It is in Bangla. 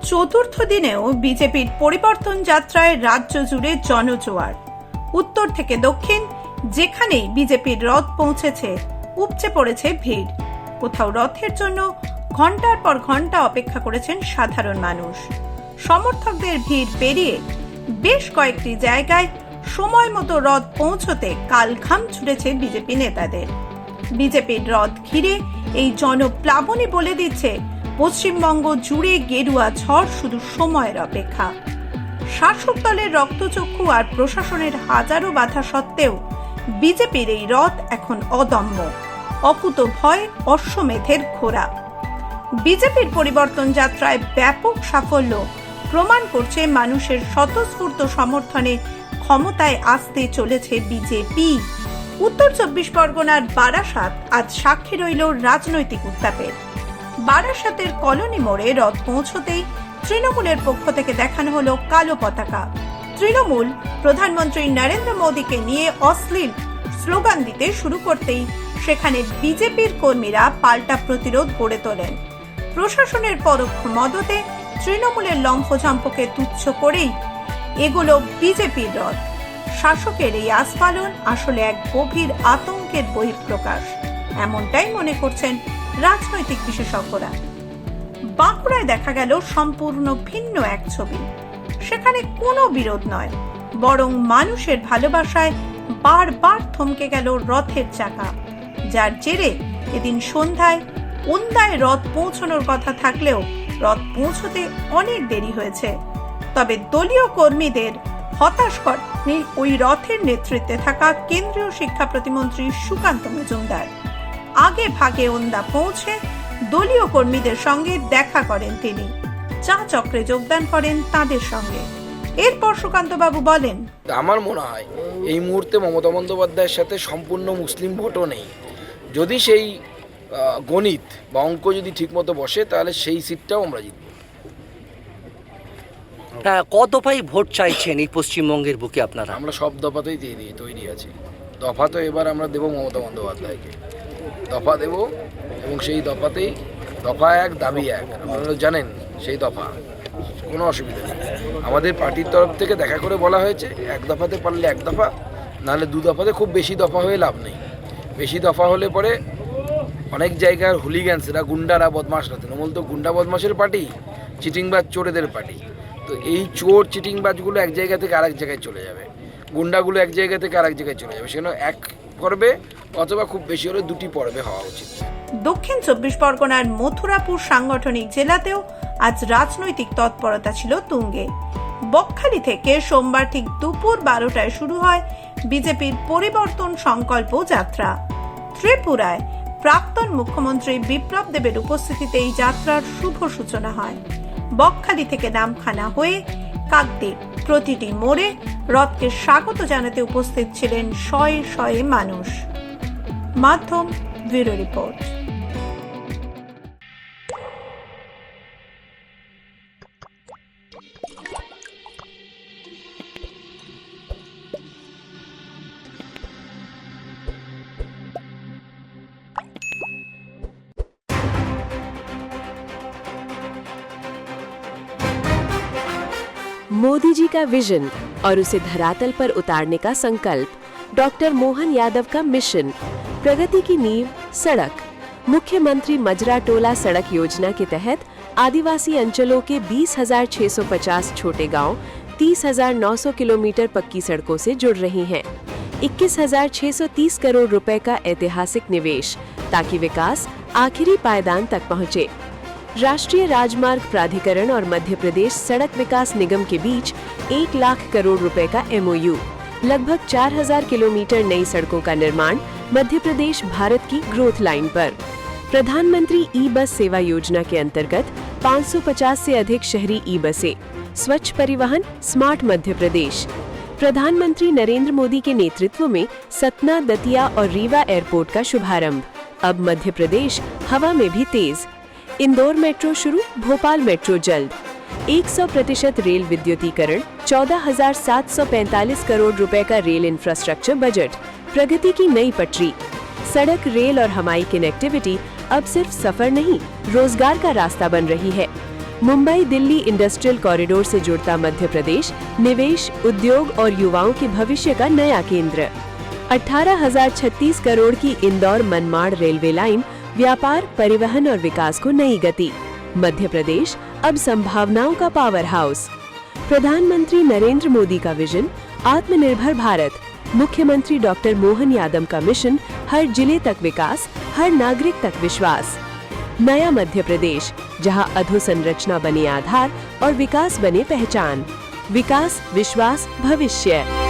চতুর্থ দিনেও বিজেপির পরিবর্তন যাত্রায় রাজ্য জুড়ে জনজোয়ার। উত্তর থেকে দক্ষিণ যেখানেই বিজেপির রথ পৌঁছেছে উপচে পড়েছে ভিড়। কোথাও রথের জন্য ঘন্টার পর ঘন্টা অপেক্ষা করেছেন সাধারণ মানুষ। সমর্থকদের ভিড় পেরিয়ে বেশ কয়েকটি জায়গায় সময় মতো রথ পৌঁছতে কালঘাম ছুটেছে বিজেপি নেতাদের। বিজেপির রথ ঘিরে এই জনপ্লাবনী বলে দিচ্ছে পশ্চিমবঙ্গ জুড়ে গেরুয়া ঝড় শুধু সময়ের অপেক্ষা। শাসক দলের রক্তচক্ষু আর প্রশাসনের হাজারো বাধা সত্ত্বেও বিজেপির এই রথ এখন অদম্য, অকুত ভয়, অশ্বমেধের ঘোড়া। বিজেপির পরিবর্তন যাত্রায় ব্যাপক সাফল্য প্রমাণ করছে মানুষের স্বতঃস্ফূর্ত সমর্থনে ক্ষমতায় আসতে চলেছে বিজেপি। উত্তর 24 পরগনার বারাসাত আজ সাক্ষী রইল রাজনৈতিক উত্তাপের। বারাসাতের কলোনি মোড়ে রথ পৌঁছতেই তৃণমূলের পক্ষ থেকে দেখানো হলো কালো পতাকা। তৃণমূল প্রধানমন্ত্রী নরেন্দ্র মোদীকে নিয়ে অশ্লীল স্লোগান দিতে শুরু করতেই সেখানে বিজেপির কর্মীরা পাল্টা প্রতিরোধ গড়ে তোলেন। প্রশাসনের পরোক্ষ মদতে তৃণমূলের লম্ফঝম্পকে তুচ্ছ করেই এগুলো বিজেপির রথ। শাসকের এই আস্ফালন আসলে এক গভীর আতঙ্কের বহিঃপ্রকাশ, এমনটাই মনে করছেন রাজনৈতিক বিশেষজ্ঞরা। বাঁকুড়ায় দেখা গেল সম্পূর্ণ ভিন্ন এক ছবি। সেখানে কোনো বিরোধ নয়, বরং মানুষের ভালোবাসায় বারবার থমকে গেল রথের চাকা, যার জেরে এদিন সন্ধ্যায় ওন্দায় রথ পৌঁছানোর কথা থাকলেও রথ পৌঁছতে অনেক দেরি হয়েছে। তবে দলীয় কর্মীদের হতাশ করেনি ওই রথের নেতৃত্বে থাকা কেন্দ্রীয় শিক্ষা প্রতিমন্ত্রী সুকান্ত মজুমদার। আগে ভাগে ওন্দা পৌঁছে দলীয় কর্মীদের সঙ্গে দেখা করেন তিনি, চা চক্রে যোগদান করেন তাদের সঙ্গে। এরপর সুকান্ত বাবু বলেন, আমার মনে হয় এই মুহূর্তে মমতা বন্দ্যোপাধ্যায়ের সাথে সম্পূর্ণ মুসলিম ভোটও নেই। যদি সেই গণিত বা অঙ্ক যদি ঠিকমতো বসে তাহলে সেই সিটটাও আমরা জিতব। কত দফায় ভোট চাইছেন এই পশ্চিমবঙ্গের বুকে আপনারা? আমরা সব দফাতেই তৈরি আছি। দফা তো এবার আমরা দেবো মমতা বন্দ্যোপাধ্যায়কে, দফা দেব, এবং সেই দফাতেই দফা এক দাবি এক, আপনারা জানেন সেই দফা, কোনো অসুবিধা নেই। আমাদের পার্টির তরফ থেকে দেখা করে বলা হয়েছে এক দফাতে পারলে এক দফা, নাহলে দু দফাতে, খুব বেশি দফা হয়ে লাভ নেই। বেশি দফা হলে পরে অনেক জায়গার হুলিগ্যান্সরা, গুন্ডারা, বদমাশরা, তৃণমূল তো গুন্ডা বদমাশের পার্টি, চিটিংবাজ চোরেদের পার্টি। তো এই চোর চিটিংবাজগুলো এক জায়গা থেকে আরেক জায়গায় চলে যাবে, গুন্ডাগুলো এক জায়গা থেকে আরেক জায়গায় চলে যাবে। সেজন্য এক পর্বে অথবা খুব বেশি হলে দুটি পর্বে হওয়া উচিত। দক্ষিণ 24 পরগনার মথুরাপুর সাংগঠনিক জেলাতেও আজ রাজনৈতিক তৎপরতা ছিল তুঙ্গে। বকখালি থেকে সোমবার ঠিক দুপুর 12টায় শুরু হয় বিজেপির পরিবর্তন সংকল্প যাত্রা। ত্রিপুরায় প্রাক্তন মুখ্যমন্ত্রী বিপ্লব দেবের উপস্থিতিতে এই যাত্রার শুভ সূচনা হয়। বকখালি থেকে নামখানা হয়ে কাকদ্বীপ, প্রতিটি মোড়ে রথকে স্বাগত জানাতে উপস্থিত ছিলেন শয়ে শয়ে মানুষ। মাধ্যম ব্যুরো রিপোর্ট। मोदी जी का विजन और उसे धरातल पर उतारने का संकल्प, डॉक्टर मोहन यादव का मिशन, प्रगति की नींव सड़क। मुख्यमंत्री मजरा टोला सड़क योजना के तहत आदिवासी अंचलों के 20,650 छोटे गांव 30,900 किलोमीटर पक्की सड़कों से जुड़ रही हैं। 21,630 करोड़ रुपए का ऐतिहासिक निवेश, ताकि विकास आखिरी पायदान तक पहुंचे। राष्ट्रीय राजमार्ग प्राधिकरण और मध्य प्रदेश सड़क विकास निगम के बीच 1 लाख करोड़ रुपए का MOU, लगभग 4,000 किलोमीटर नई सड़कों का निर्माण मध्य प्रदेश भारत की ग्रोथ लाइन पर। प्रधानमंत्री ई-बस सेवा योजना के अंतर्गत 550 से अधिक शहरी ई-बसें, स्वच्छ परिवहन, स्मार्ट मध्य प्रदेश। प्रधानमंत्री नरेंद्र मोदी के नेतृत्व में सतना, दतिया और रीवा एयरपोर्ट का शुभारंभ। अब मध्य प्रदेश हवा में भी तेज। इंदौर मेट्रो शुरू, भोपाल मेट्रो जल्द। 100% रेल विद्युतीकरण, 14,745 करोड़ रुपए का रेल इंफ्रास्ट्रक्चर बजट, प्रगति की नई पटरी। सड़क, रेल और हवाई कनेक्टिविटी अब सिर्फ सफर नहीं, रोजगार का रास्ता बन रही है। मुंबई दिल्ली इंडस्ट्रियल कॉरिडोर से जुड़ता मध्य प्रदेश निवेश, उद्योग और युवाओं के भविष्य का नया केंद्र। 18,036 करोड़ की इंदौर मनमाड़ रेलवे लाइन व्यापार, परिवहन और विकास को नई गति। मध्य प्रदेश अब संभावनाओं का पावर हाउस। प्रधानमंत्री नरेंद्र मोदी का विजन आत्मनिर्भर भारत। मुख्यमंत्री डॉक्टर मोहन यादव का मिशन हर जिले तक विकास, हर नागरिक तक विश्वास। नया मध्य प्रदेश जहां अधोसंरचना बने आधार और विकास बने पहचान। विकास, विश्वास, भविष्य।